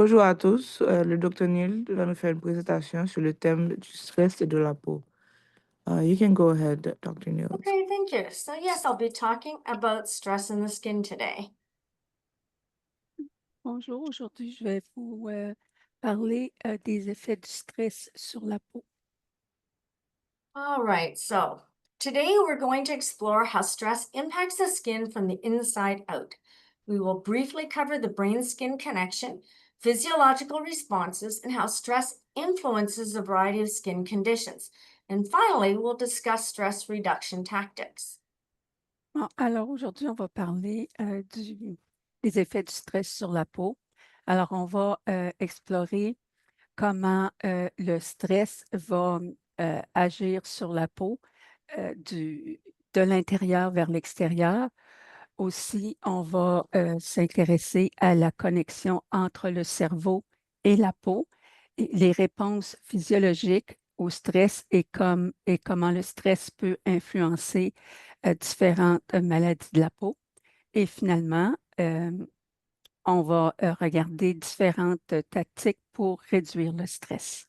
Bonjour à tous, le docteur Nield va nous faire une présentation sur le thème du stress et de la peau. You can go ahead, Dr. Nield. Okay, thank you. So yes, I'll be talking about stress in the skin today. Bonjour, aujourd'hui je vais vous parler des effets du stress sur la peau. All right, so today we're going to explore how stress impacts the skin from the inside out. We will briefly cover the brain-skin connection, physiological responses, and how stress influences a variety of skin conditions. And finally, we'll discuss stress reduction tactics. Bon, alors aujourd'hui on va parler des effets du stress sur la peau. Alors on va explorer comment le stress va agir sur la peau de l'intérieur vers l'extérieur. Aussi, on va s'intéresser à la connexion entre le cerveau et la peau, et les réponses physiologiques au stress et comment le stress peut influencer différentes maladies de la peau. Et finalement, on va regarder différentes tactiques pour réduire le stress.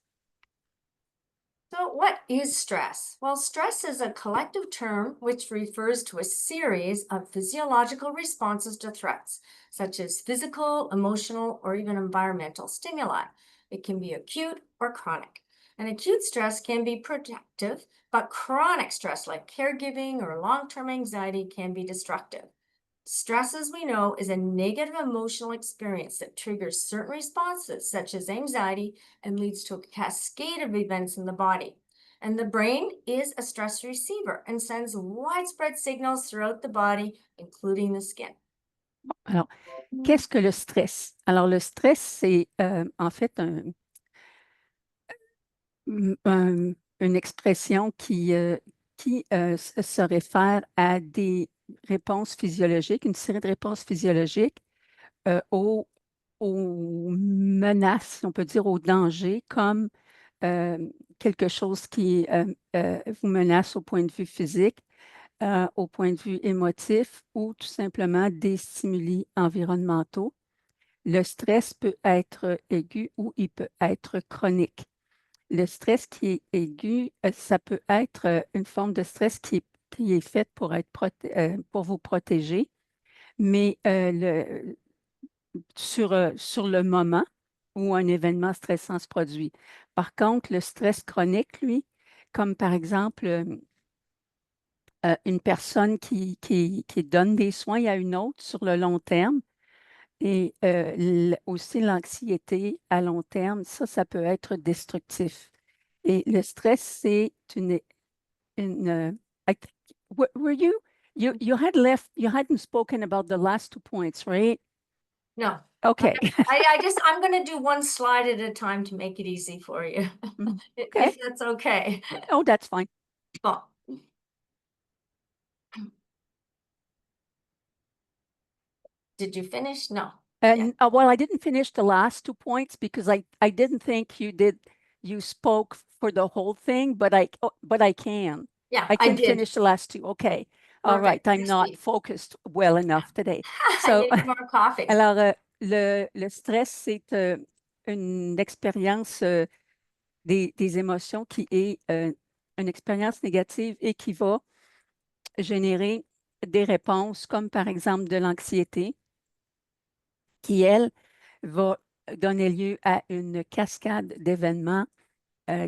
So, what is stress? Well, stress is a collective term which refers to a series of physiological responses to threats, such as physical, emotional, or even environmental stimuli. It can be acute or chronic. And acute stress can be protective, but chronic stress, like caregiving or long term anxiety, can be destructive. Stress, as we know, is a negative emotional experience that triggers certain responses, such as anxiety, and leads to a cascade of events in the body. And the brain is a stress receiver and sends widespread signals throughout the body, including the skin. Alors, qu'est-ce que le stress? Alors, le stress, c'est en fait une expression qui se réfère à des réponses physiologiques, une série de réponses physiologiques aux menaces, si on peut dire, aux dangers, comme quelque chose qui vous menace au point de vue physique, au point de vue émotif ou tout simplement des stimuli environnementaux. Le stress peut être aigu ou il peut être chronique. Le stress qui est aigu, ça peut être une forme de stress qui est faite pour pour vous protéger, mais sur le moment où un événement stressant se produit. Par contre, le stress chronique, lui, comme par exemple une personne qui donne des soins à une autre sur le long terme, et aussi l'anxiété à long terme, ça peut être destructif. Et le stress, c'est I think, were you had left, you hadn't spoken about the last 2 points, right? No. Okay. I'm going to do one slide at a time to make it easy for you, Okay. if that's okay. Oh, that's fine. Bon. Did you finish? No. And well, I didn't finish the last 2 points because I didn't think you spoke for the whole thing, but I can. Yeah, I I can did. finish the last 2. Okay. All right. Perfect. I'm not focused well enough today. I So, need more coffee. alors, le stress, c'est une expérience des émotions qui est une expérience négative et qui va générer des réponses comme par exemple de l'anxiété, qui, elle, va donner lieu à une cascade d'événements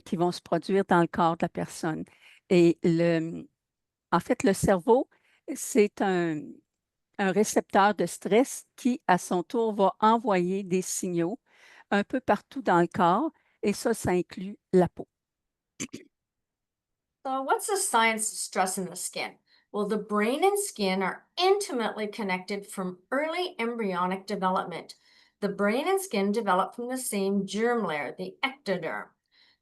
qui vont se produire dans le corps de la personne. Et en fait, le cerveau, c'est un récepteur de stress qui, à son tour, va envoyer des signaux un peu partout dans le corps, et ça inclut la peau. So, what's the science of stress in the skin? Well, the brain and skin are intimately connected from early embryonic development. The brain and skin develop from the same germ layer, the ectoderm.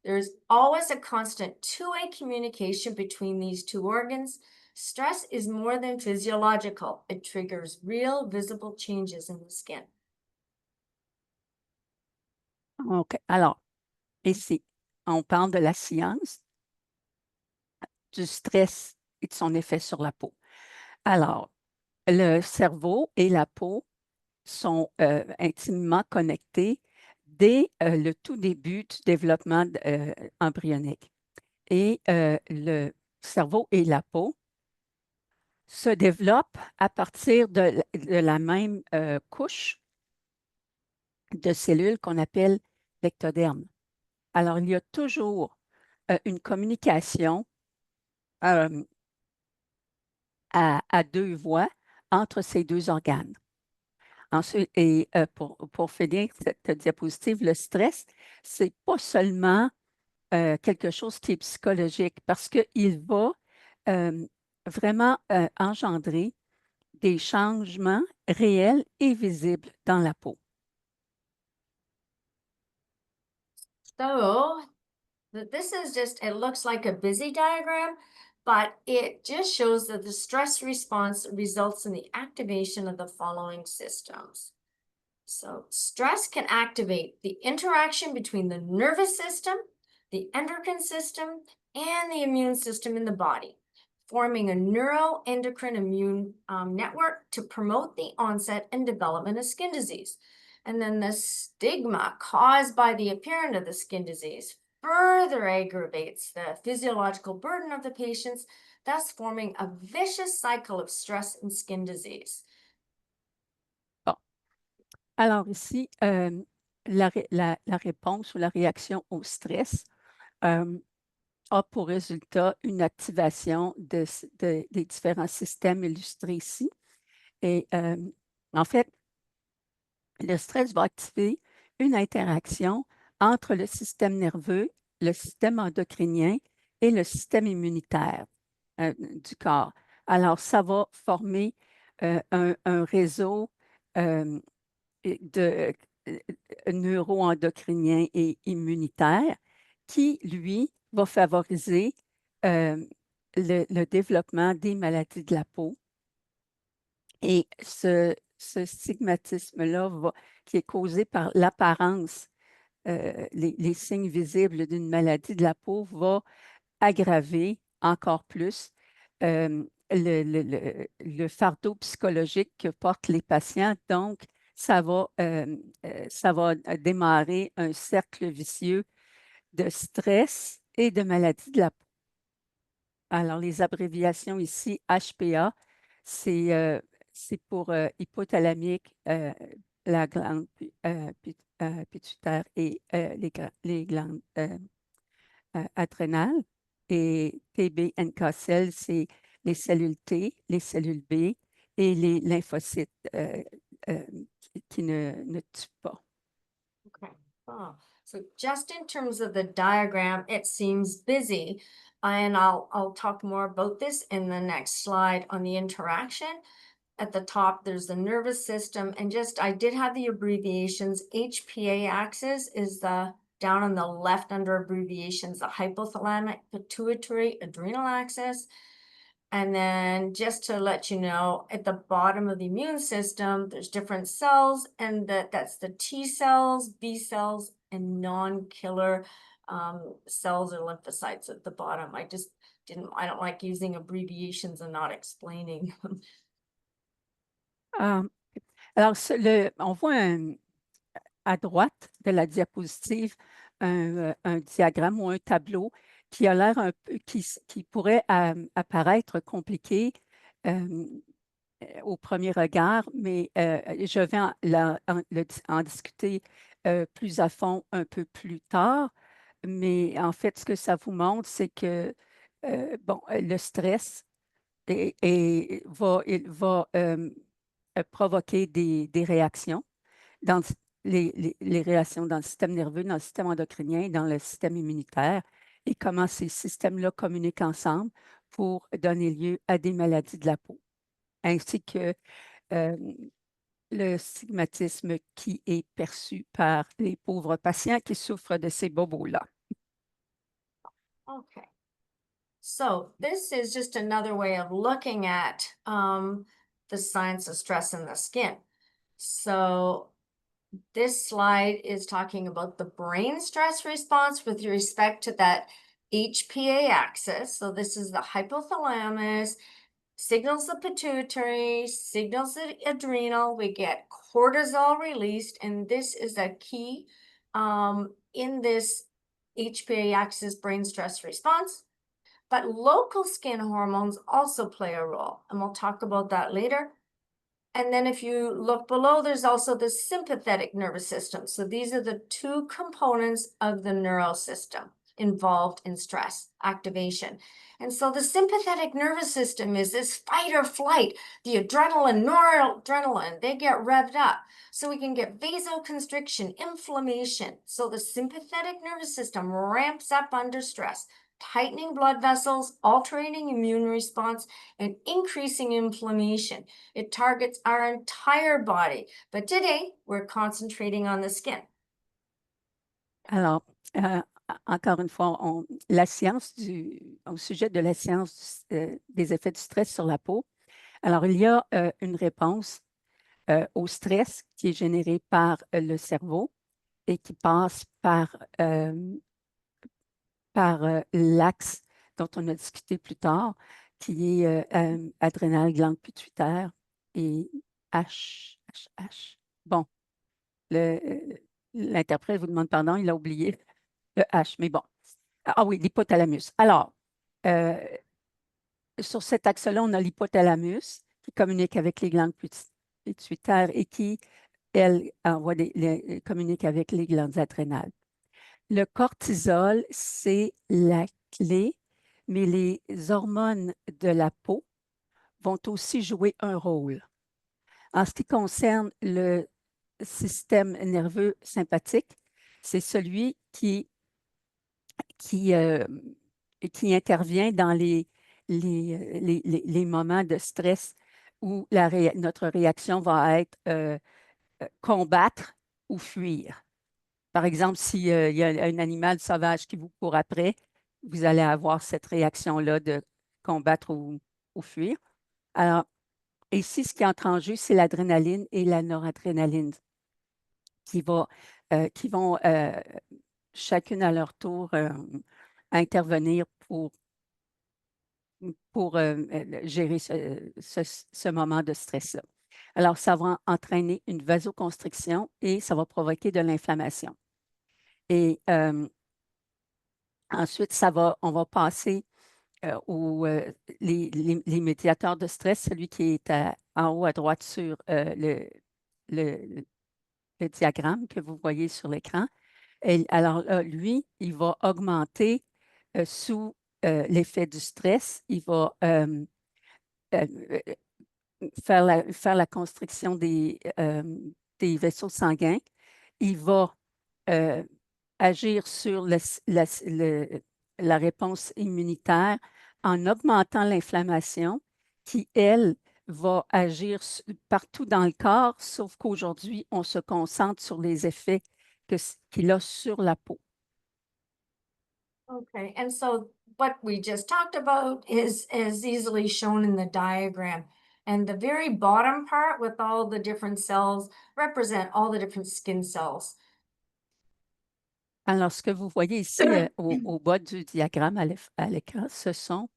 There's always a constant two-way communication between these two organs. Stress is more than physiological. It triggers real visible changes in the skin. OK. Alors, ici, on parle de la science du stress et de son effet sur la peau. Alors, le cerveau et la peau sont intimement connectés dès le tout début du développement embryonique. Et le cerveau et la peau se développent à partir de la même couche de cellules qu'on appelle l'ectoderme. Alors, il y a toujours une communication à deux voies entre ces deux organes. Ensuite, et pour finir cette diapositive, le stress, c'est pas seulement quelque chose qui est psychologique parce qu'il va vraiment engendrer des changements réels et visibles dans la peau. So this is just, it looks like a busy diagram, but it just shows that the stress response results in the activation of the following systems. So stress can activate the interaction between the nervous system, the endocrine system, and the immune system in the body, forming a neuroendocrine immune network to promote the onset and development of skin disease. And then the stigma caused by the appearance of the skin disease further aggravates the physiological burden of the patients, thus forming a vicious cycle of stress and skin disease. Bon. Alors ici, la réponse ou la réaction au stress a pour résultat une activation des différents systèmes illustrés ici. Et en fait, le stress va activer une interaction entre le système nerveux, le système endocrinien et le système immunitaire du corps. Alors, ça va former un réseau de neuro-endocrinien et immunitaire qui, lui, va favoriser le développement des maladies de la peau. Et ce stigmatisme-là, qui est causé par l'apparence, les signes visibles d'une maladie de la peau, va aggraver encore plus le fardeau psychologique que portent les patients. Donc, ça va démarrer un cercle vicieux de stress et de maladies de la peau. Alors, les abréviations ici, HPA, c'est pour hypothalamique, la glande pituitaire et les glandes adrénales. Et TB-NK-cell, c'est les cellules T, les cellules B et les lymphocytes qui ne tuent pas. Okay. Oh, so just in terms of the diagram, it seems busy. And I'll talk more about this in the next slide on the interaction. At the top, there's the nervous system. And just, I did have the abbreviations. HPA axis is the down on the left under abbreviations, the hypothalamic pituitary adrenal axis. And then just to let you know, at the bottom of the immune system, there's different cells, and that's the T cells, B cells, and non-killer cells or lymphocytes at the bottom. I don't like using abbreviations and not explaining. Alors, on voit à droite de la diapositive un diagramme ou un tableau qui a l'air un peu, qui pourrait apparaître compliqué au premier regard, mais je vais en discuter plus à fond un peu plus tard. Mais en fait, ce que ça vous montre, c'est que le stress va provoquer des réactions dans les réactions dans le système nerveux, dans le système endocrinien, dans le système immunitaire, et comment ces systèmes-là communiquent ensemble pour donner lieu à des maladies de la peau, ainsi que le stigmatisme qui est perçu par les pauvres patients qui souffrent de ces bobos-là. Okay. So this is just another way of looking at the science of stress in the skin. So this slide is talking about the brain stress response with respect to that HPA axis. So this is the hypothalamus, signals the pituitary, signals the adrenal. We get cortisol released, and this is a key in this HPA axis brain stress response. But local skin hormones also play a role, and we'll talk about that later. And then if you look below, there's also the sympathetic nervous system. So these are the two components of the neural system involved in stress activation. And so the sympathetic nervous system is this fight or flight, the adrenaline, noradrenaline, they get revved up. So we can get vasoconstriction, inflammation. So the sympathetic nervous system ramps up under stress, tightening blood vessels, altering immune response, and increasing inflammation. It targets our entire body, but today we're concentrating on the skin. Alors, encore une fois, la science au sujet de la science des effets du stress sur la peau. Alors, il y a une réponse au stress qui est généré par le cerveau et qui passe par l'axe dont on a discuté plus tard, qui est adrénale, glande pituitaire et H. Bon, l'interprète vous demande pardon, il a oublié le H, mais bon. Ah oui, l'hypothalamus. Alors, sur cet axe-là, on a l'hypothalamus qui communique avec les glandes pituitaires et qui, elle, communique avec les glandes adrénales. Le cortisol, c'est la clé, mais les hormones de la peau vont aussi jouer un rôle. En ce qui concerne le système nerveux sympathique, c'est celui qui intervient dans les moments de stress où notre réaction va être combattre ou fuir. Par exemple, s'il y a un animal sauvage qui vous court après, vous allez avoir cette réaction-là de combattre ou fuir. Alors, ici, ce qui entre en jeu, c'est l'adrénaline et la noradrénaline qui vont chacune à leur tour intervenir pour gérer ce moment de stress-là. Alors, ça va entraîner une vasoconstriction et ça va provoquer de l'inflammation. Et ensuite, on va passer les médiateurs de stress, celui qui est en haut à droite sur le diagramme que vous voyez sur l'écran. Alors, lui, il va augmenter sous l'effet du stress. Il va faire la constriction des vaisseaux sanguins. Il va agir sur la réponse immunitaire en augmentant l'inflammation qui, elle, va agir partout dans le corps, sauf qu'aujourd'hui, on se concentre sur les effets qu'il a sur la peau. Okay, and so what we just talked about is easily shown in the diagram. And the very bottom part with all the different cells represent all the different skin cells. Alors, ce que vous voyez ici au bas du diagramme à l'écran, ce sont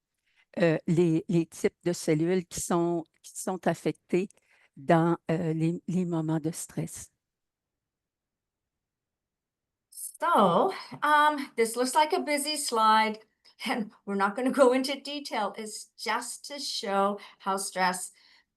les types de cellules qui sont affectées dans les moments de stress. So, this looks like a busy slide, and we're not going to go into detail. It's just to show how stress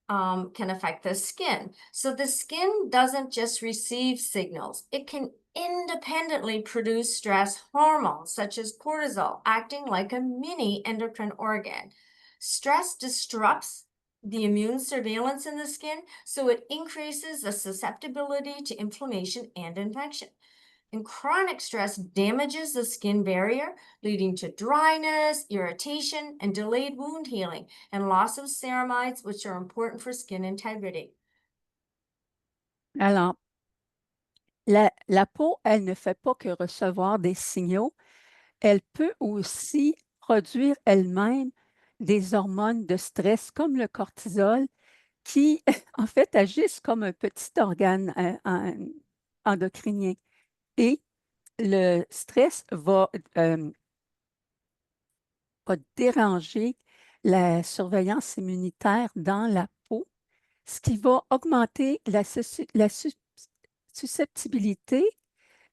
can affect the skin. So the skin doesn't just receive signals, it can independently produce stress hormones such as cortisol, acting like a mini endocrine organ. Stress disrupts the immune surveillance in the skin, so it increases the susceptibility to inflammation and infection. And chronic stress damages the skin barrier, leading to dryness, irritation, and delayed wound healing, and loss of ceramides, which are important for skin integrity. Alors, la peau, elle ne fait pas que recevoir des signaux. Elle peut aussi produire elle-même des hormones de stress comme le cortisol qui, en fait, agissent comme un petit organe endocrinien. Et le stress va déranger la surveillance immunitaire dans la peau, ce qui va augmenter la susceptibilité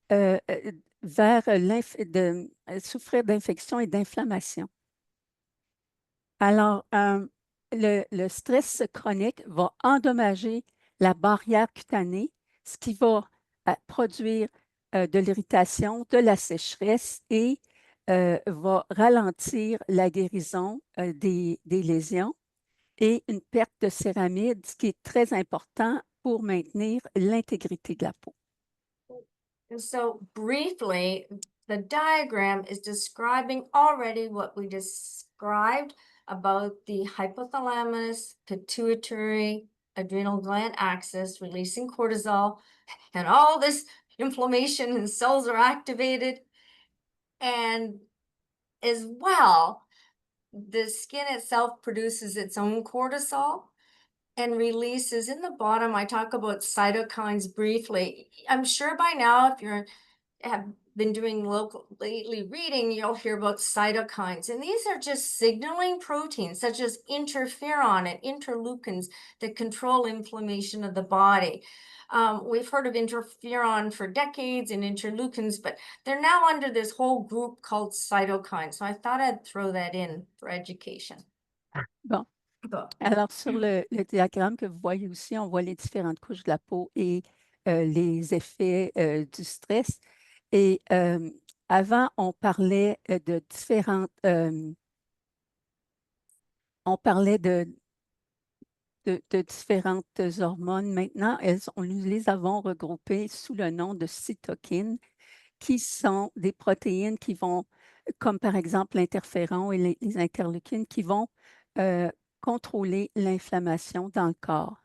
vers souffrir d'infection et d'inflammation. Alors, le stress chronique va endommager la barrière cutanée, ce qui va produire de l'irritation, de la sécheresse et va ralentir la guérison des lésions et une perte de céramide, ce qui est très important pour maintenir l'intégrité de la peau. And so briefly, the diagram is describing already what we described about the hypothalamus, pituitary, adrenal gland axis releasing cortisol, and all this inflammation and cells are activated. And as well, the skin itself produces its own cortisol and releases. In the bottom, I talk about cytokines briefly. I'm sure by now, if you have been doing lately reading, you'll hear about cytokines. And these are just signaling proteins such as interferon and interleukins that control inflammation of the body. We've heard of interferon for decades and interleukins, but they're now under this whole group called cytokines. So I thought I'd throw that in for education. Bon. Alors, sur le diagramme que vous voyez aussi, on voit les différentes couches de la peau et les effets du stress. Et avant, on parlait de différentes... on parlait de différentes hormones. Maintenant, nous les avons regroupées sous le nom de cytokines, qui sont des protéines qui vont, comme par exemple l'interféron et les interleukines, qui vont contrôler l'inflammation dans le corps.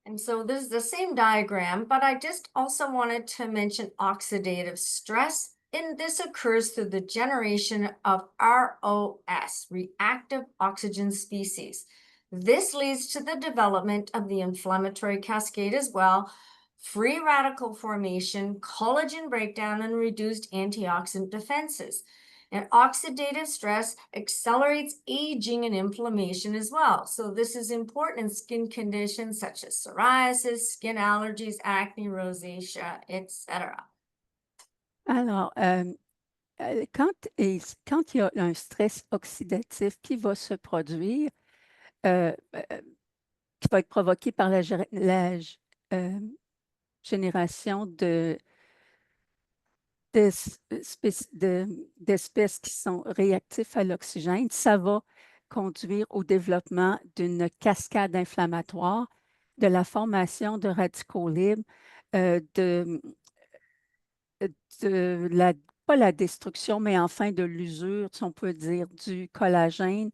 And so this is the same diagram, but I just also wanted to mention oxidative stress. And this occurs through the generation of ROS, reactive oxygen species. This leads to the development of the inflammatory cascade as well, free radical formation, collagen breakdown, and reduced antioxidant defenses. And oxidative stress accelerates aging and inflammation as well. So this is important in skin conditions such as psoriasis, skin allergies, acne, rosacea, etc. Alors, quand il y a un stress oxydatif qui va se produire, qui va être provoqué par la génération d'espèces qui sont réactifs à l'oxygène, ça va conduire au développement d'une cascade inflammatoire, de la formation de radicaux libres, pas la destruction, mais enfin de l'usure, si on peut dire, du collagène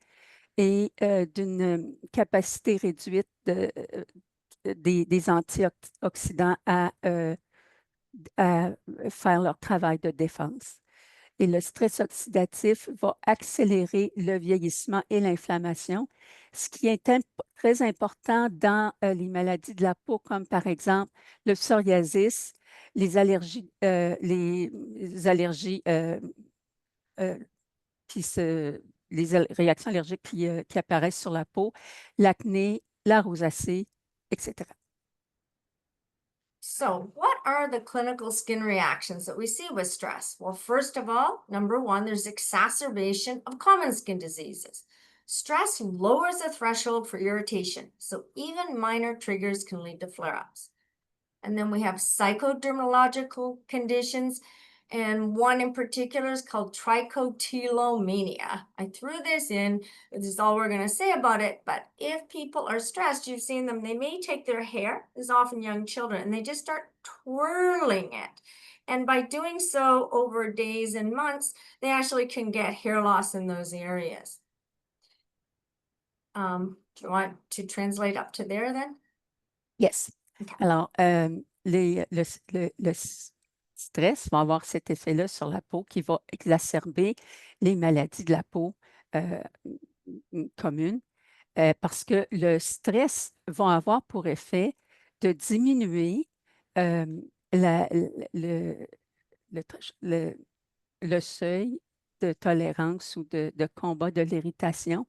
et d'une capacité réduite des antioxydants à faire leur travail de défense. Et le stress oxydatif va accélérer le vieillissement et l'inflammation, ce qui est très important dans les maladies de la peau, comme par exemple le psoriasis, les allergies les réactions allergiques qui apparaissent sur la peau, l'acné, la rosacée, etc. So what are the clinical skin reactions that we see with stress? Well, first of all, number one, there's exacerbation of common skin diseases. Stress lowers the threshold for irritation, so even minor triggers can lead to flare-ups. And then we have psychodermatological conditions, and one in particular is called trichotillomania. I threw this in. This is all we're going to say about it. But if people are stressed, you've seen them, they may take their hair, this is often young children, and they just start twirling it. And by doing so over days and months, they actually can get hair loss in those areas. Do you want to translate up to there then? Yes. Okay. Alors, le stress va avoir cet effet-là sur la peau qui va exacerber les maladies de la peau communes parce que le stress va avoir pour effet de diminuer le seuil de tolérance ou de combat de l'irritation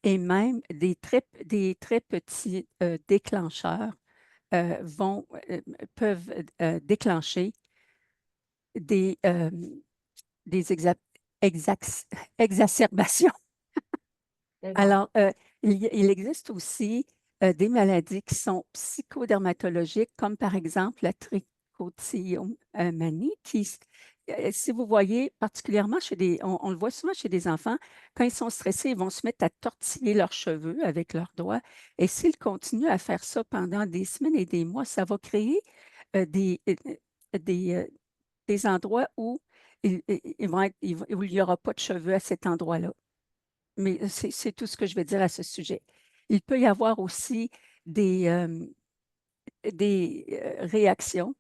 et même des très petits déclencheurs peuvent déclencher des exacerbations. There you go. Alors, il existe aussi des maladies qui sont psychodermatologiques, comme par exemple la trichotillomanie, si vous voyez particulièrement on le voit souvent chez des enfants, quand ils sont stressés, ils vont se mettre à tortiller leurs cheveux avec leurs doigts. Et s'ils continuent à faire ça pendant des semaines et des mois, ça va créer des, des endroits où où il n'y aura pas de cheveux à cet endroit-là. Mais c'est tout ce que je vais dire à ce sujet. Il peut y avoir aussi des réactions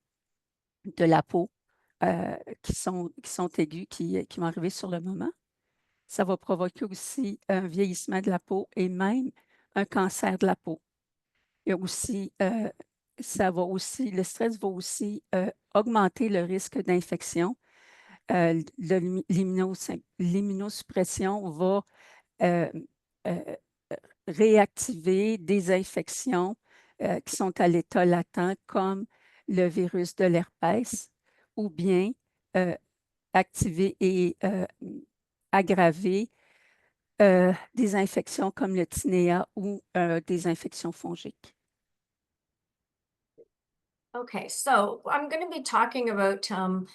de la peau qui sont aiguës, qui vont arriver sur le moment. Ça va provoquer aussi un vieillissement de la peau et même un cancer de la peau. Il y a aussi, le stress va aussi augmenter le risque d'infection. L'immunosuppression va euh, euh, réactiver des infections qui sont à l'état latent, comme le virus de l'herpès, ou bien euh, activer et aggraver des infections comme le tinea ou des infections fongiques. Okay, so I'm going to be talking about some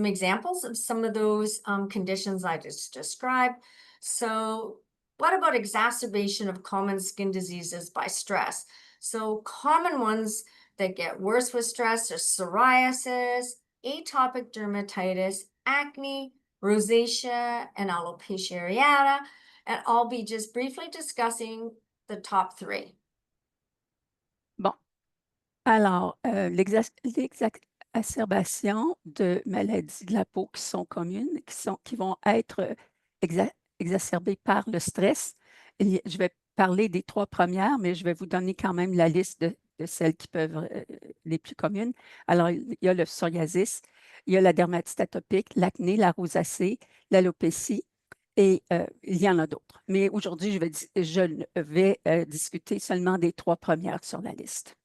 examples of some of those conditions I just described. So, what about exacerbation of common skin diseases by stress? So, common ones that get worse with stress are psoriasis, atopic dermatitis, acne, rosacea, and alopecia areata. And I'll be just briefly discussing the top three. Bon, alors, l'exacerbation de maladies de la peau qui sont communes, qui vont être exacerbées par le stress. Je vais parler des trois premières, mais je vais vous donner quand même la liste de celles qui peuvent, les plus communes. Alors, il y a le psoriasis, il y a la dermatite atopique, l'acné, la rosacée, l'alopécie, et il y en a d'autres. Mais aujourd'hui, je vais discuter seulement des trois premières sur la liste.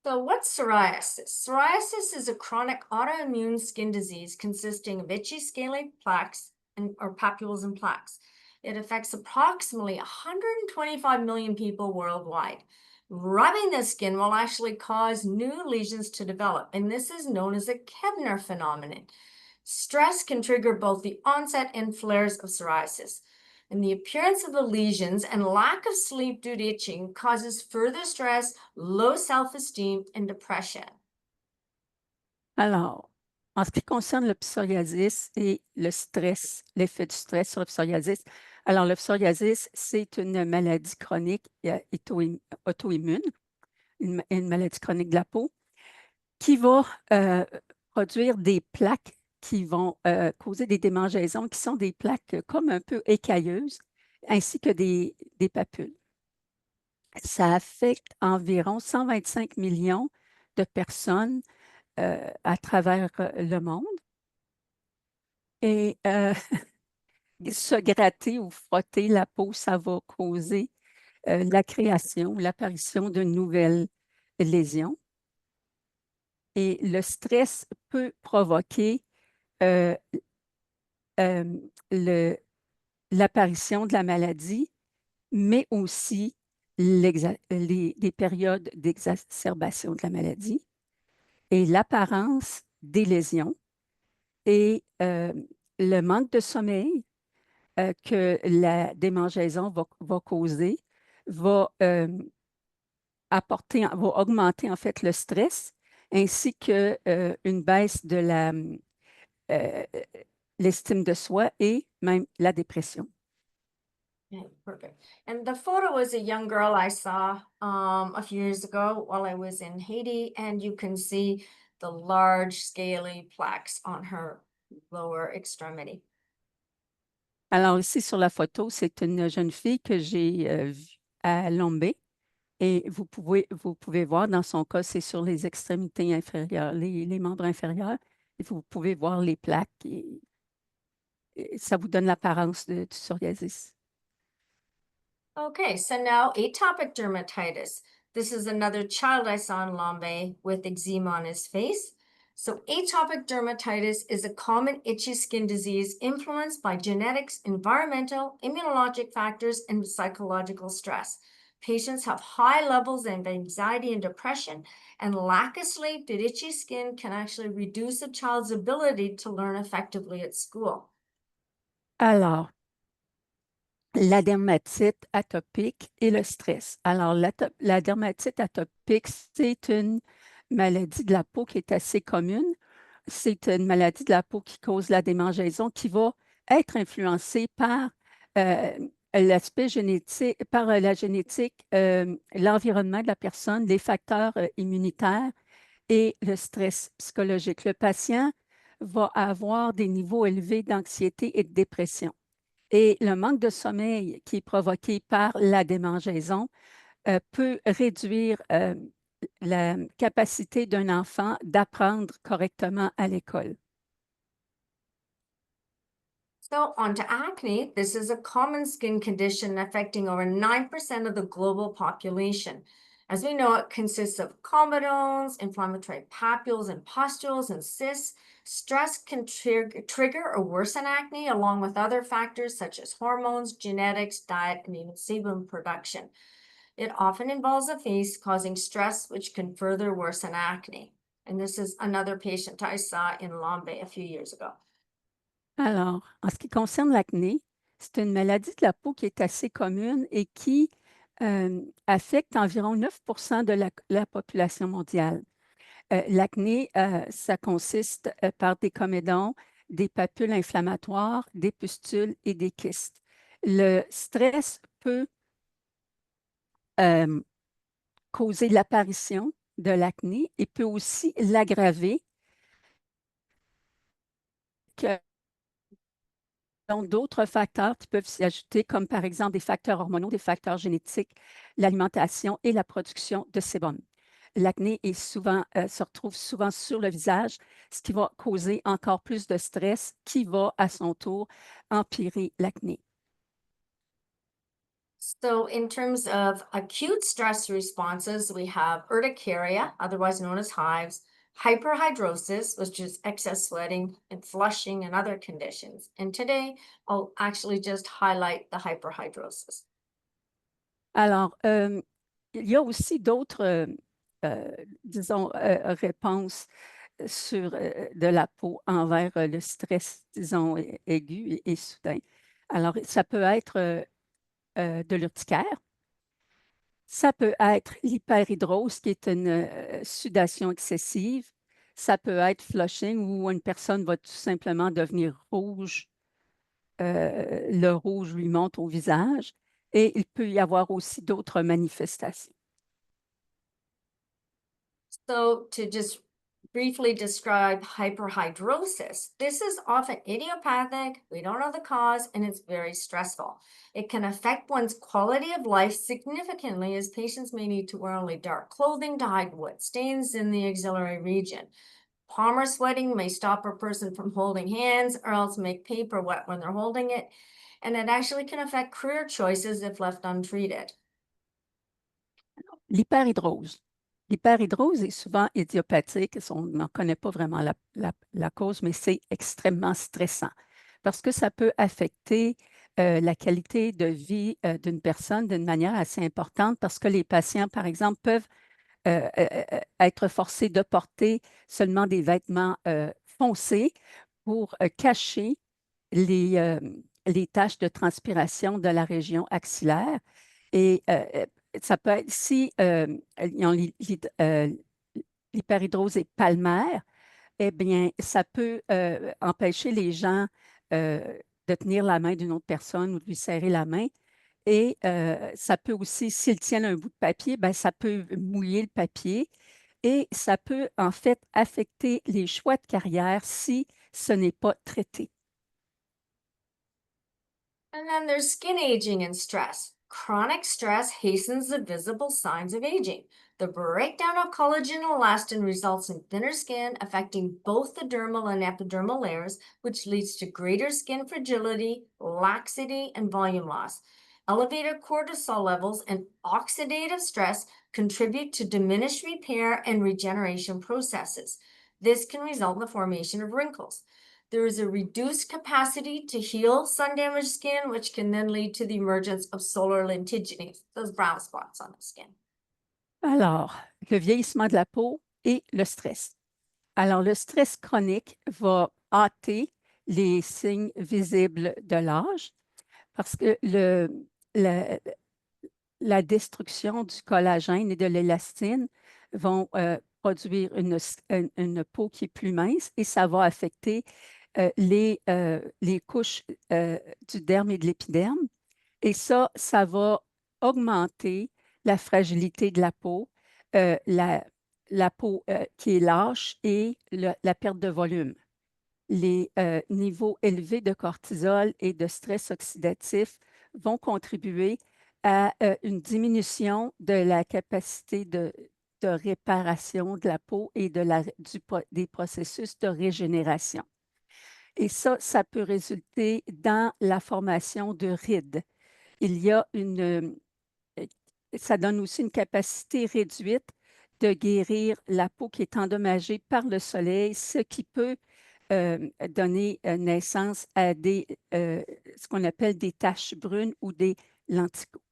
So, what's psoriasis? Psoriasis is a chronic autoimmune skin disease consisting of itchy, scaly plaques or papules and plaques. It affects approximately 125 million people worldwide. Rubbing the skin will actually cause new lesions to develop, and this is known as a Kevner phenomenon. Stress can trigger both the onset and flares of psoriasis. And the appearance of the lesions and lack of sleep due to itching causes further stress, low self-esteem, and depression. Alors, en ce qui concerne le psoriasis et le stress, l'effet du stress sur le psoriasis, alors le psoriasis, c'est une maladie chronique auto-immune, une maladie chronique de la peau, qui va produire des plaques qui vont causer des démangeaisons, qui sont des plaques comme un peu écailleuses, ainsi que des papules. Ça affecte environ 125 millions de personnes à travers le monde. Et se gratter ou frotter la peau, ça va causer la création, l'apparition de nouvelles lésions. Et le stress peut provoquer l'apparition de la maladie, mais aussi les périodes d'exacerbation de la maladie et l'apparence des lésions et le manque de sommeil que la démangeaison va causer va augmenter en fait le stress ainsi que une baisse de l'estime de soi et même la dépression. Okay, perfect. And the photo is a young girl I saw a few years ago while I was in Haiti, and you can see the large scaly plaques on her lower extremity. Alors ici sur la photo, c'est une jeune fille que j'ai vue à Lombé et vous pouvez voir dans son cas, c'est sur les extrémités inférieures, les membres inférieurs, et vous pouvez voir les plaques et ça vous donne l'apparence du psoriasis. Okay, so now atopic dermatitis. This is another child I saw in Lambe with eczema on his face. So atopic dermatitis is a common itchy skin disease influenced by genetics, environmental, immunologic factors, and psychological stress. Patients have high levels of anxiety and depression, and lack of sleep due to itchy skin can actually reduce a child's ability to learn effectively at school. Alors, la dermatite atopique et le stress. Alors, la dermatite atopique, c'est une maladie de la peau qui est assez commune. C'est une maladie de la peau qui cause la démangeaison qui va être influencée par l'aspect génétique, par la génétique, l'environnement de la personne, les facteurs immunitaires et le stress psychologique. Le patient va avoir des niveaux élevés d'anxiété et de dépression. Et le manque de sommeil qui est provoqué par la démangeaison peut réduire la capacité d'un enfant d'apprendre correctement à l'école. So, on to acne. This is a common skin condition affecting over 9% of the global population. As we know, it consists of comedones, inflammatory papules and pustules, and cysts. Stress can trigger or worsen acne, along with other factors such as hormones, genetics, diet, and even sebum production. It often involves the face, causing stress, which can further worsen acne. And this is another patient I saw in Lambe a few years ago. Alors, en ce qui concerne l'acné, c'est une maladie de la peau qui est assez commune et qui affecte environ 9% de la population mondiale. L'acné, ça consiste par des comédons, des papules inflammatoires, des pustules et des kystes. Le stress peut causer l'apparition de l'acné et peut aussi l'aggraver. Donc, d'autres facteurs qui peuvent s'y ajouter, comme par exemple des facteurs hormonaux, des facteurs génétiques, l'alimentation et la production de sébum. L'acné se retrouve souvent sur le visage, ce qui va causer encore plus de stress qui va à son tour empirer l'acné. So, in terms of acute stress responses, we have urticaria, otherwise known as hives, hyperhidrosis, which is excess sweating, and flushing and other conditions. And today, I'll actually just highlight the hyperhidrosis. Alors, il y a aussi d'autres, disons, réponses sur de la peau envers le stress, disons, aigu et soudain. Alors, ça peut être de l'urticaire. Ça peut être l'hyperhidrose, qui est une sudation excessive. Ça peut être flushing, où une personne va tout simplement devenir rouge. Le rouge lui monte au visage. Et il peut y avoir aussi d'autres manifestations. So, to just briefly describe hyperhidrosis, this is often idiopathic, we don't know the cause, and it's very stressful. It can affect one's quality of life significantly, as patients may need to wear only dark clothing to hide wet stains in the axillary region. Palmar sweating may stop a person from holding hands or else make paper wet when they're holding it, and it actually can affect career choices if left untreated. L'hyperhidrose. L'hyperhidrose est souvent idiopathique. On n'en connaît pas vraiment la cause, mais c'est extrêmement stressant parce que ça peut affecter la qualité de vie d'une personne d'une manière assez importante parce que les patients, par exemple, peuvent être forcés de porter seulement des vêtements foncés pour cacher les taches de transpiration de la région axillaire. Et ça peut être, si l'hyperhidrose est palmaire, eh bien, ça peut empêcher les gens de tenir la main d'une autre personne ou de lui serrer la main. Et ça peut aussi, s'ils tiennent un bout de papier, ben, ça peut mouiller le papier et ça peut en fait affecter les choix de carrière si ce n'est pas traité. And then there's skin aging and stress. Chronic stress hastens the visible signs of aging. The breakdown of collagen and elastin results in thinner skin, affecting both the dermal and epidermal layers, which leads to greater skin fragility, laxity, and volume loss. Elevated cortisol levels and oxidative stress contribute to diminished repair and regeneration processes. This can result in the formation of wrinkles. There is a reduced capacity to heal sun-damaged skin, which can then lead to the emergence of solar lentigines, those brown spots on the skin. Alors, le vieillissement de la peau et le stress. Alors, le stress chronique va hâter les signes visibles de l'âge parce que la destruction du collagène et de l'élastine vont produire une peau qui est plus mince et ça va affecter les couches du derme et de l'épiderme. Et ça va augmenter la fragilité de la peau, la peau qui est lâche et la perte de volume. Les niveaux élevés de cortisol et de stress oxydatif vont contribuer à une diminution de la capacité de réparation de la peau et des processus de régénération. Et ça peut résulter dans la formation de rides. Il y a ça donne aussi une capacité réduite de guérir la peau qui est endommagée par le soleil, ce qui peut donner naissance à ce qu'on appelle des taches brunes ou des lenticaux.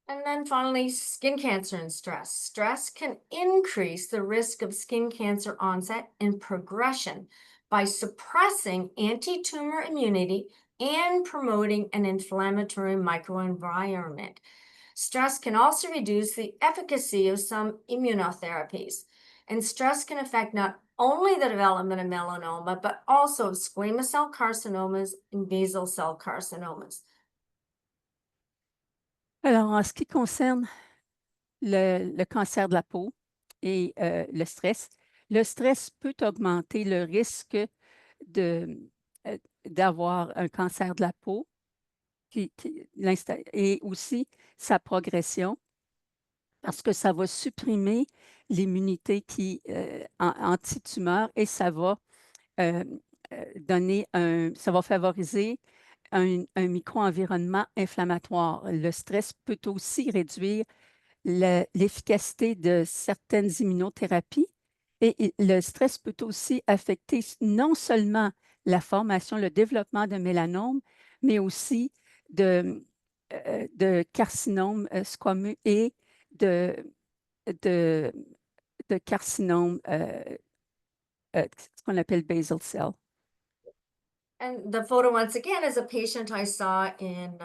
And then finally, skin cancer and stress. Stress can increase the risk of skin cancer onset and progression by suppressing anti-tumor immunity and promoting an inflammatory microenvironment. Stress can also reduce the efficacy of some immunotherapies. And stress can affect not only the development of melanoma, but also of squamous cell carcinomas and basal cell carcinomas. Alors, en ce qui concerne le cancer de la peau et le stress peut augmenter le risque d'avoir un cancer de la peau et aussi sa progression parce que ça va supprimer l'immunité anti-tumeur et ça va ça va favoriser un micro-environnement inflammatoire. Le stress peut aussi réduire l'efficacité de certaines immunothérapies et le stress peut aussi affecter non seulement la formation, le développement de mélanome, mais aussi de carcinomes squameux et de carcinomes, ce qu'on appelle basal cell. And the photo, once again, is a patient I saw in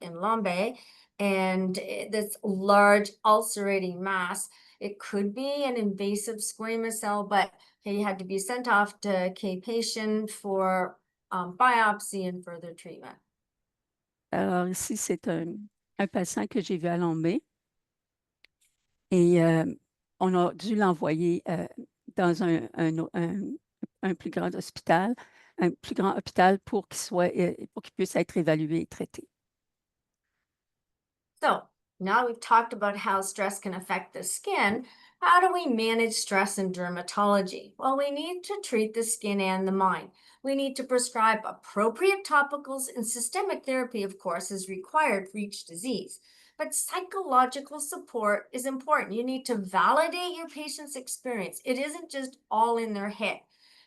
Lombay, and this large ulcerating mass. It could be an invasive squamous cell, but he had to be sent off to K-patient for biopsy and further treatment. Alors ici, c'est un patient que j'ai vu à Lombay et on a dû l'envoyer dans un plus grand hôpital, pour qu'il puisse être évalué et traité. So now we've talked about how stress can affect the skin. How do we manage stress in dermatology? Well, we need to treat the skin and the mind. We need to prescribe appropriate topicals, and systemic therapy, of course, is required for each disease. But psychological support is important. You need to validate your patient's experience. It isn't just all in their head.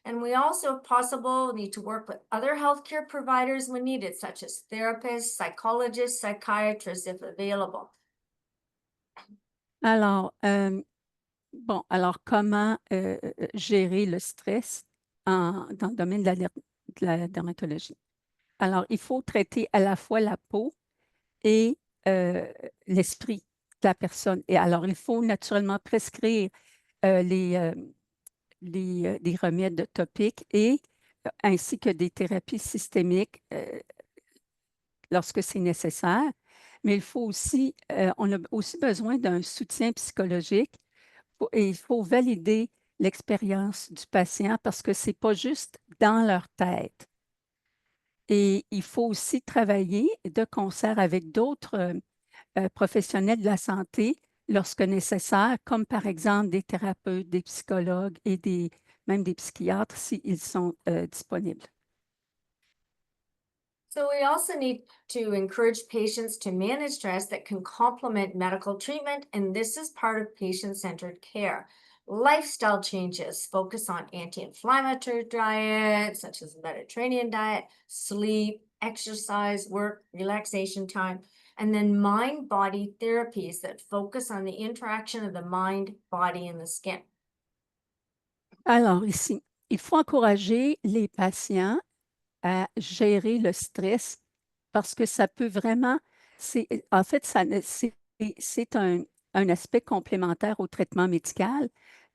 And we also, if possible, need to work with other healthcare providers when needed, such as therapists, psychologists, psychiatrists, if available. Alors, comment gérer le stress dans le domaine de la dermatologie? Alors, il faut traiter à la fois la peau et l'esprit de la personne. Et alors, il faut naturellement prescrire des remèdes topiques et ainsi que des thérapies systémiques lorsque c'est nécessaire. Mais il faut aussi, on a aussi besoin d'un soutien psychologique et il faut valider l'expérience du patient parce que ce n'est pas juste dans leur tête. Et il faut aussi travailler de concert avec d'autres professionnels de la santé lorsque nécessaire, comme par exemple des thérapeutes, des psychologues et même des psychiatres s'ils sont disponibles. So we also need to encourage patients to manage stress that can complement medical treatment, and this is part of patient-centered care. Lifestyle changes focus on anti-inflammatory diet, such as the Mediterranean diet, sleep, exercise, work, relaxation time, and then mind-body therapies that focus on the interaction of the mind, body, and the skin. Alors ici, il faut encourager les patients à gérer le stress parce que ça peut vraiment, en fait, c'est un aspect complémentaire au traitement médical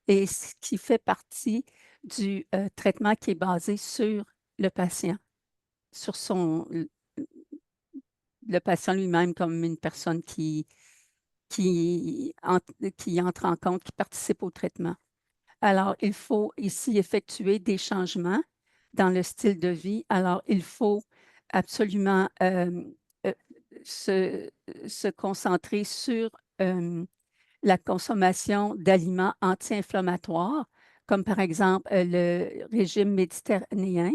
et ce qui fait partie du traitement qui est basé sur le patient, sur le patient lui-même comme une personne qui entre en compte, qui participe au traitement. Alors, il faut ici effectuer des changements dans le style de vie. Alors, il faut absolument euh, se concentrer sur la consommation d'aliments anti-inflammatoires, comme par exemple le régime méditerranéen,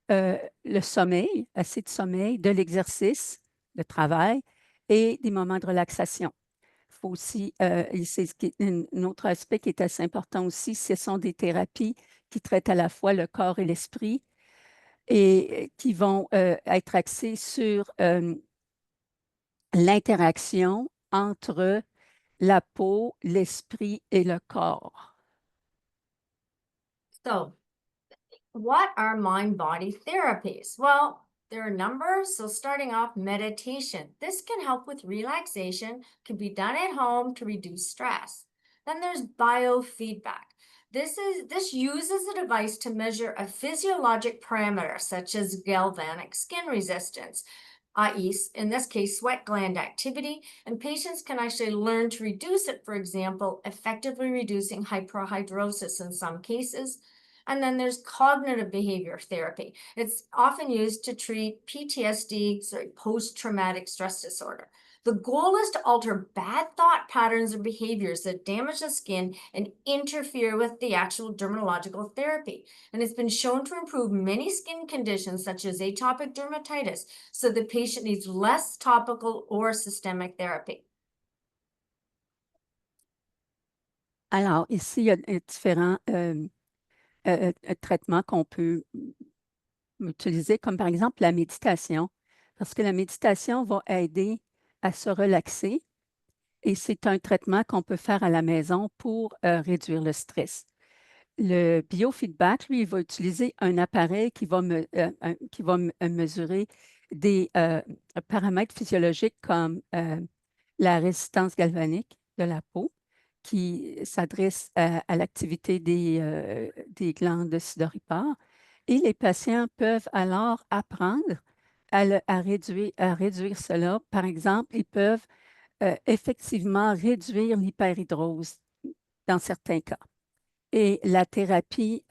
le sommeil, assez de sommeil, de l'exercice, le travail et des moments de relaxation. Il faut aussi, et c'est un autre aspect qui est assez important aussi, ce sont des thérapies qui traitent à la fois le corps et l'esprit et qui vont être axées sur l'interaction entre la peau, l'esprit et le corps. So, what are mind-body therapies? Well, there are a number. So starting off, meditation. This can help with relaxation, can be done at home to reduce stress. Then there's biofeedback. This uses a device to measure a physiologic parameter such as galvanic skin resistance, i.e., in this case, sweat gland activity, and patients can actually learn to reduce it, for example, effectively reducing hyperhidrosis in some cases. And then there's cognitive behavior therapy. It's often used to treat PTSD, post-traumatic stress disorder. The goal is to alter bad thought patterns or behaviors that damage the skin and interfere with the actual dermatological therapy. And it's been shown to improve many skin conditions such as atopic dermatitis, so the patient needs less topical or systemic therapy. Alors, ici, il y a différents traitements qu'on peut utiliser, comme par exemple la méditation, parce que la méditation va aider à se relaxer et c'est un traitement qu'on peut faire à la maison pour réduire le stress. Le biofeedback, lui, il va utiliser un appareil qui va mesurer des paramètres physiologiques comme la résistance galvanique de la peau, qui s'adresse à l'activité des glandes sudoripares. Et les patients peuvent alors apprendre à réduire cela. Par exemple, ils peuvent effectivement réduire l'hyperhidrose dans certains cas. Et la thérapie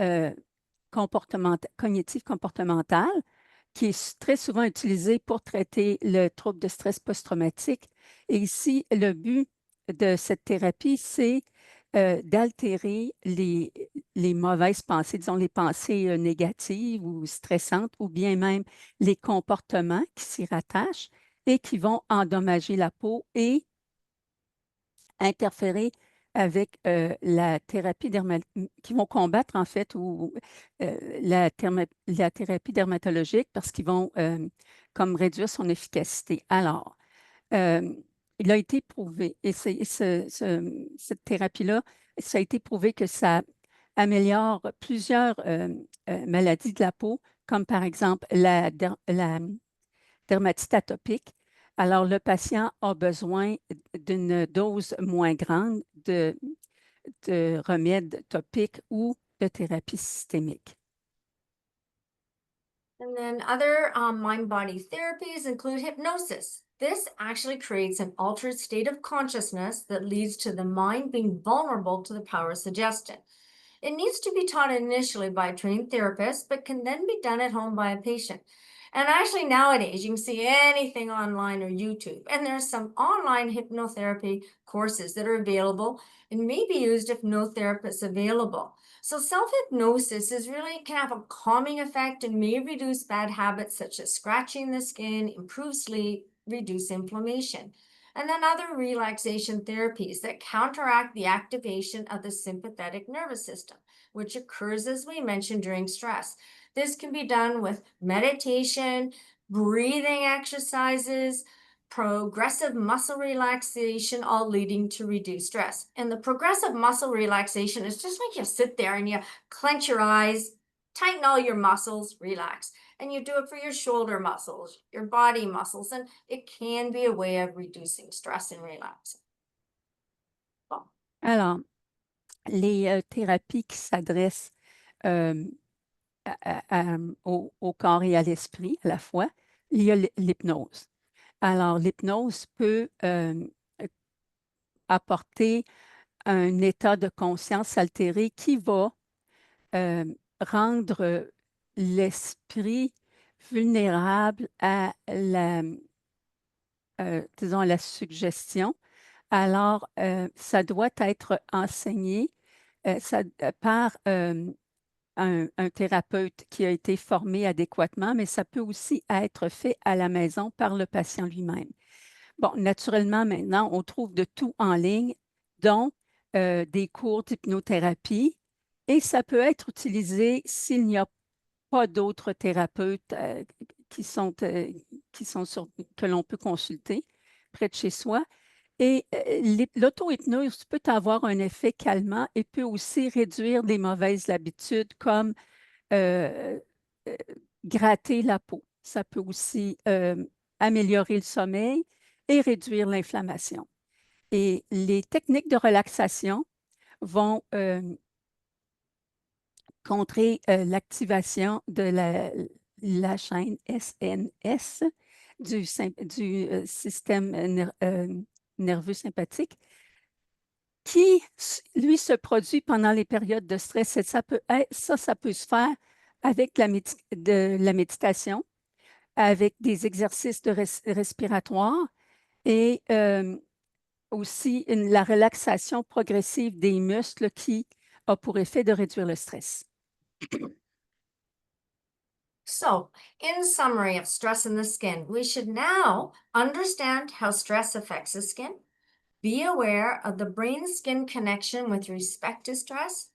cognitive comportementale, qui est très souvent utilisée pour traiter le trouble de stress post-traumatique. Et ici, le but de cette thérapie, c'est d'altérer les mauvaises pensées, disons les pensées négatives ou stressantes, ou bien même les comportements qui s'y rattachent et qui vont endommager la peau et interférer avec la thérapie qui vont combattre en fait ou la thérapie dermatologique parce qu'ils vont comme réduire son efficacité. Alors, il a été prouvé, et cette thérapie-là, ça a été prouvé que ça améliore plusieurs maladies de la peau, comme par exemple la dermatite atopique. Alors, le patient a besoin d'une dose moins grande de remèdes topiques ou de thérapie systémique. And then other mind-body therapies include hypnosis. This actually creates an altered state of consciousness that leads to the mind being vulnerable to the power of suggestion. It needs to be taught initially by a trained therapist, but can then be done at home by a patient. And actually nowadays you can see anything online or YouTube, and there's some online hypnotherapy courses that are available and may be used if no therapist available. So self-hypnosis is really can have a calming effect and may reduce bad habits such as scratching the skin, improve sleep, reduce inflammation. And then other relaxation therapies that counteract the activation of the sympathetic nervous system, which occurs, as we mentioned, during stress. This can be done with meditation, breathing exercises, progressive muscle relaxation, all leading to reduced stress. And the progressive muscle relaxation is just like you sit there and you clench your eyes, tighten all your muscles, relax. And you do it for your shoulder muscles, your body muscles, and it can be a way of reducing stress and relaxing. Bon. Alors, les thérapies qui s'adressent euh, au corps et à l'esprit à la fois, il y a l'hypnose. Alors, l'hypnose peut apporter un état de conscience altéré qui va rendre l'esprit vulnérable à disons, la suggestion. Alors, ça doit être enseigné par un thérapeute qui a été formé adéquatement, mais ça peut aussi être fait à la maison par le patient lui-même. Bon, naturellement, maintenant, on trouve de tout en ligne, dont des cours d'hypnothérapie, et ça peut être utilisé s'il n'y a pas d'autres thérapeutes qui sont que l'on peut consulter près de chez soi. Et l'auto-hypnose peut avoir un effet calmant et peut aussi réduire des mauvaises habitudes comme euh, euh, gratter la peau. Ça peut aussi améliorer le sommeil et réduire l'inflammation. Et les techniques de relaxation vont contrer l'activation de la chaîne SNS du système nerveux sympathique qui, lui, se produit pendant les périodes de stress. Et ça peut se faire avec de la méditation, avec des exercices respiratoires et aussi la relaxation progressive des muscles qui a pour effet de réduire le stress. So, in summary of stress in the skin, we should now understand how stress affects the skin, be aware of the brain-skin connection with respect to stress,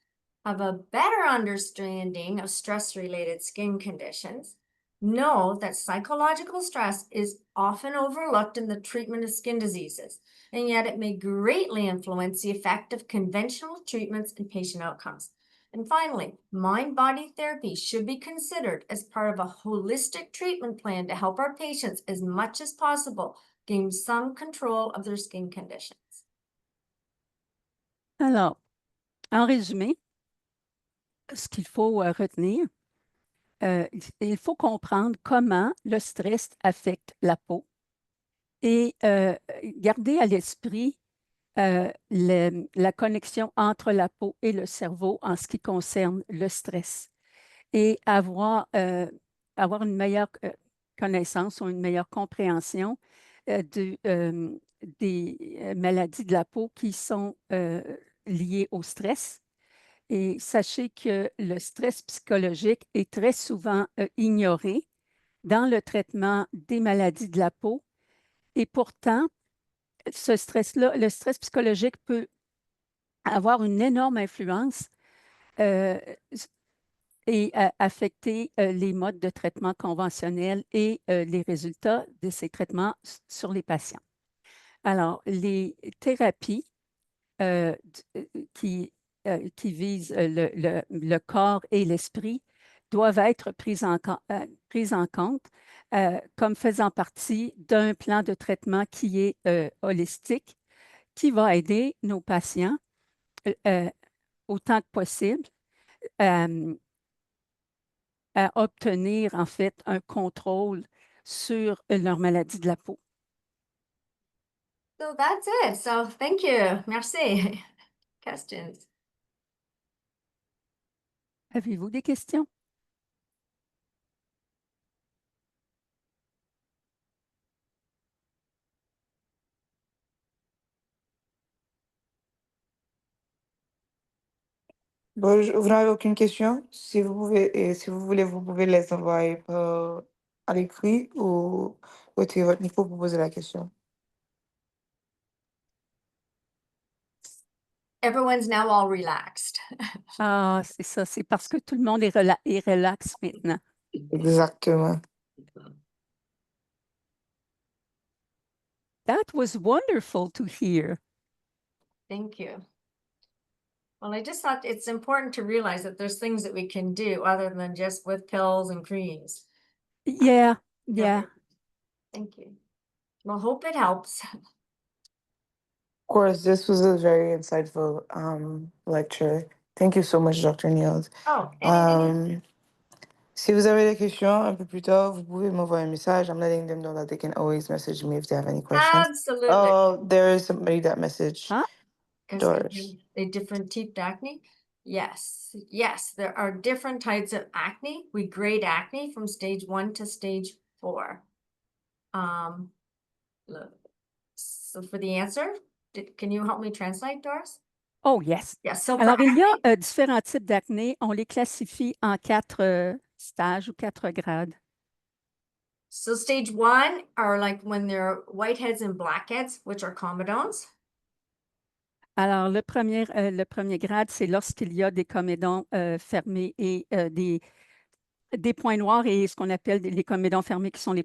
have a better understanding of stress-related skin conditions, know that psychological stress is often overlooked in the treatment of skin diseases, and yet it may greatly influence the effect of conventional treatments and patient outcomes. And finally, mind-body therapy should be considered as part of a holistic treatment plan to help our patients as much as possible gain some control of their skin conditions. Alors, en résumé, ce qu'il faut retenir, il faut comprendre comment le stress affecte la peau et garder à l'esprit la connexion entre la peau et le cerveau en ce qui concerne le stress et avoir une meilleure connaissance ou une meilleure compréhension des maladies de la peau qui sont liées au stress. Et sachez que le stress psychologique est très souvent ignoré dans le traitement des maladies de la peau. Et pourtant, ce stress-là, le stress psychologique peut avoir une énorme influence et affecter les modes de traitement conventionnels et les résultats de ces traitements sur les patients. Alors, les thérapies qui visent le corps et l'esprit doivent être prises en compte comme faisant partie d'un plan de traitement qui est holistique, qui va aider nos patients autant que possible à obtenir en fait un contrôle sur leur maladie de la peau. So that's it. So thank you. Merci. Questions? Avez-vous des questions? Bon, vous n'avez aucune question? Si vous pouvez, et si vous voulez, vous pouvez les envoyer à l'écrit ou retirer votre micro pour poser la question. Everyone's now all relaxed. Ah, c'est ça, c'est parce que tout le monde est, est relax maintenant. Exactement. That was wonderful to hear. Thank you. Well, I just thought it's important to realize that there's things that we can do other than just with pills and creams. Yeah, Yep. yeah. Thank you. Well, hope it helps. Of course, this was a very insightful lecture. Thank you so much, Dr. Nield. Oh, anything. Si vous avez des questions un peu plus tard, vous pouvez m'envoyer un message. I'm letting them know that they can always message me if they have any questions. Absolutely. Oh, there is somebody that messaged Huh? Doris. A different type acne? Yes, yes, there are different types of acne. We grade acne from stage 1 to stage 4. Look, so for the answer, can you help me translate, Doris? Oh, yes. Yes, so for Alors, il y acne, a différents types d'acné. On les classifie en 4 stages ou 4 grades. so stage 1 are like when there are whiteheads and blackheads, which are comedones. Alors, le premier grade, c'est lorsqu'il y a des comédons fermés et des points noirs et ce qu'on appelle les comédons fermés qui sont les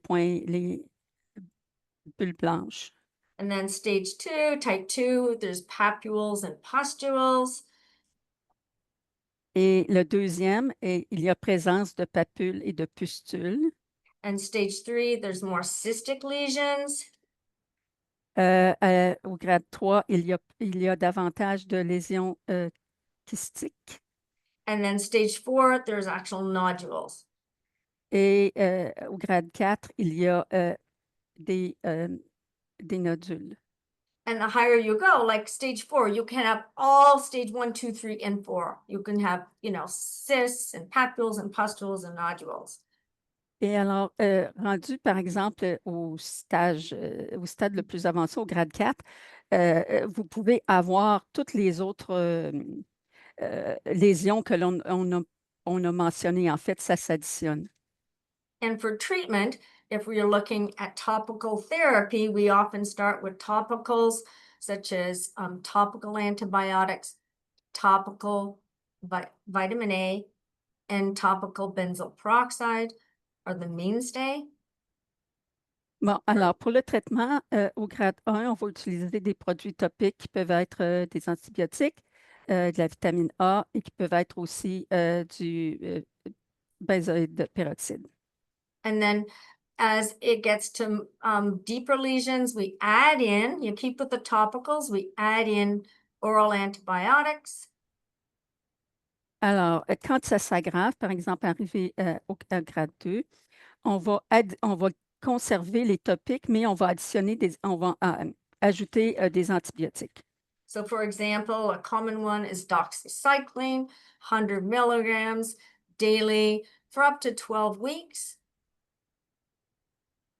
bulles blanches. And then stage 2, type 2, there's papules and pustules. Et le deuxième, il y a présence de papules et de pustules. And stage 3, there's more cystic lesions. Au grade 3, il y a davantage de lésions kystiques. And then stage 4, there's actual nodules. Et au grade 4, il y a des nodules. And the higher you go, like stage 4, you can have all stage 1, 2, 3, and 4. You can have, cysts and papules and pustules and nodules. Et alors, rendu par exemple au stade le plus avancé, au grade 4, vous pouvez avoir toutes les autres lésions que on a mentionnées. En fait, ça s'additionne. And for treatment, if we are looking at topical therapy, we often start with topicals such as topical antibiotics, topical vitamin A, and topical benzoyl peroxide are the mainstay. Bon, alors pour le traitement, au grade 1, on va utiliser des produits topiques qui peuvent être des antibiotiques, de la vitamine A et qui peuvent être aussi du benzoïde de peroxyde. And then as it gets to deeper lesions, we add in, you keep with the topicals, we add in oral antibiotics. Alors, quand ça s'aggrave, par exemple, arrivé au grade 2, on va conserver les topiques, mais on va ajouter des antibiotiques. So for example, a common one is doxycycline, 100 milligrams daily for up to 12 weeks.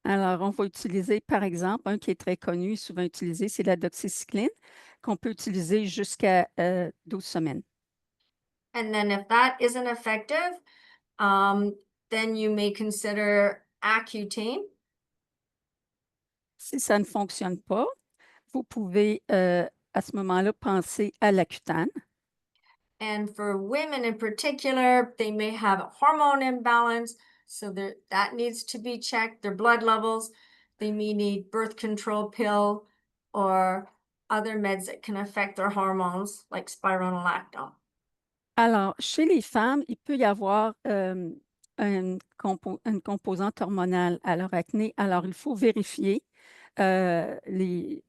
Alors, on va utiliser, par exemple, un qui est très connu, souvent utilisé, c'est la doxycycline, qu'on peut utiliser jusqu'à 12 semaines. And then if that isn't effective, then you may consider Accutane. Si ça ne fonctionne pas, vous pouvez à ce moment-là penser à l'Accutane. And for women in particular, they may have a hormone imbalance, so that needs to be checked, their blood levels. They may need birth control pill or other meds that can affect their hormones, like spironolactone. Alors, chez les femmes, il peut y avoir une composante hormonale à leur acné. Alors, il faut vérifier les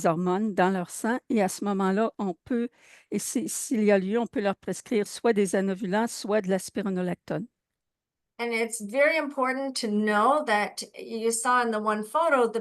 hormones dans leur sang et à ce moment-là, et s'il y a lieu, on peut leur prescrire soit des anovulants, soit de la spironolactone. And it's very important to know that you saw in the one photo, the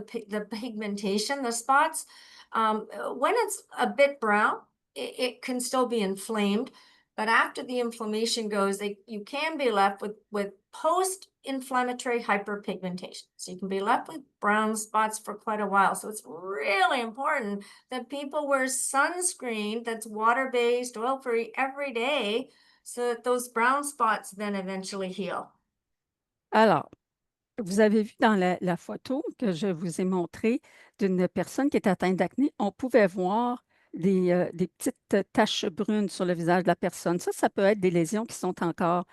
pigmentation, the spots, when it's a bit brown, it can still be inflamed. But after the inflammation goes, you can be left with post-inflammatory hyperpigmentation. So you can be left with brown spots for quite a while. So it's really important that people wear sunscreen that's water-based, oil-free every day so that those brown spots then eventually heal. Alors, vous avez vu dans la photo que je vous ai montrée d'une personne qui est atteinte d'acné, on pouvait voir des petites taches brunes sur le visage de la personne. Ça peut être des lésions qui sont encore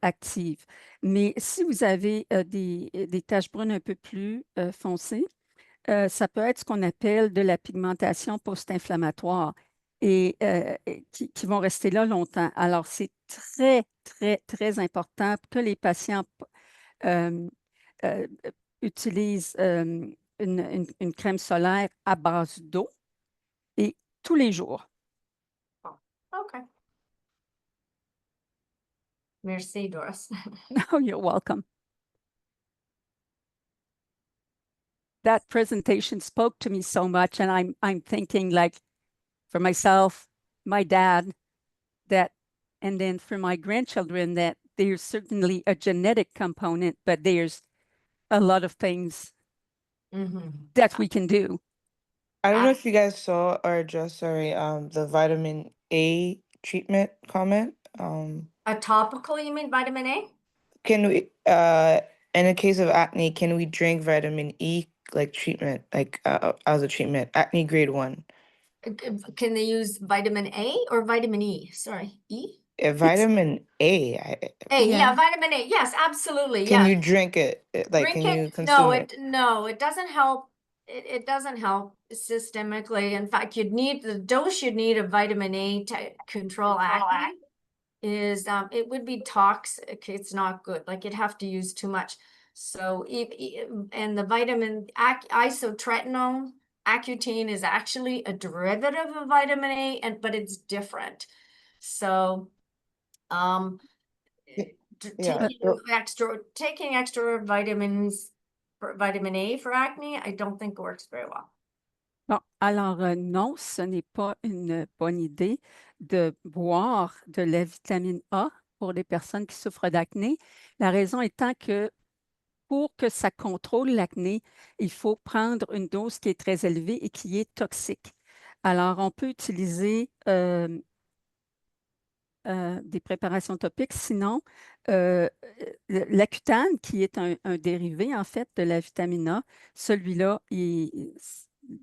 actives. Mais si vous avez des taches brunes un peu plus foncées, ça peut être ce qu'on appelle de la pigmentation post-inflammatoire et qui vont rester là longtemps. Alors, c'est très, très, très important que les patients euh, euh, utilisent une crème solaire à base d'eau et tous les jours. Okay. Merci, Doris. Oh, you're welcome. That presentation spoke to me so much, and I'm thinking, like, for myself, my dad, and then for my grandchildren, that there's certainly a genetic component, but there's a lot of things that we can do. I don't know if you guys saw or just the vitamin A treatment comment. A topical, you mean vitamin A? Can we in a case of acne, can we drink vitamin E like treatment, like as a treatment, acne grade 1? Can they use vitamin A or vitamin E? Sorry, E? Vitamin A. A, yeah, Yeah. vitamin A. Yes, absolutely. Can Yeah. you drink it? Like, Drink can it. you consume it? No, it doesn't help. It doesn't help systemically. In fact, you'd need the dose you'd need of vitamin A to control acne is it would be toxic. It's not good. Like you'd have to use too much. So and the vitamin isotretinoin, Accutane is actually a derivative of vitamin A, but it's different. So Yeah. taking extra vitamins, vitamin A for acne, I don't think works very well. Bon, alors non, ce n'est pas une bonne idée de boire de la vitamine A pour les personnes qui souffrent d'acné. La raison étant que pour que ça contrôle l'acné, il faut prendre une dose qui est très élevée et qui est toxique. Alors, on peut utiliser des préparations topiques. Sinon, l'Accutane, qui est un dérivé, en fait, de la vitamine A, celui-là,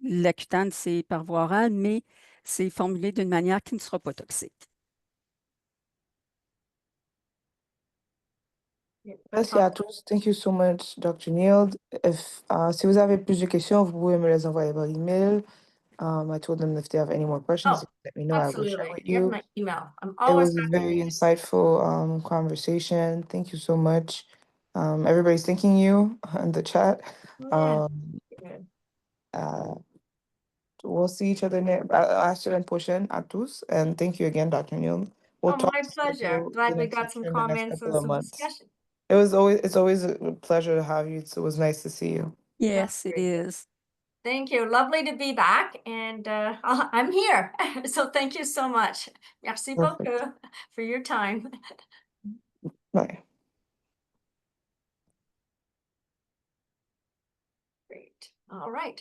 l'Accutane, c'est par voie orale, mais c'est formulé d'une manière qui ne sera pas toxique. Merci à tous. Thank you so much, Dr. Nield. Si vous avez plus de questions, vous pouvez me les envoyer par email. I told them if they have any more questions, let me know. I will share Absolutely. with You have you. my email. I'm It always was a very insightful conversation. Thank you so much. Everybody's thanking you in the chat. Yeah. We'll see each other next. I'll prochaine à tous. And thank you again, Dr. Neil. We'll talk my pleasure. to Glad the we next got some in the next comments couple and of some months. discussion. It's always a pleasure to have you. So it was nice to see you. Yes, it is. Thank you. Lovely to be back. And I'm here. So thank you so much. Merci beaucoup for your time. Bye. Great. All right.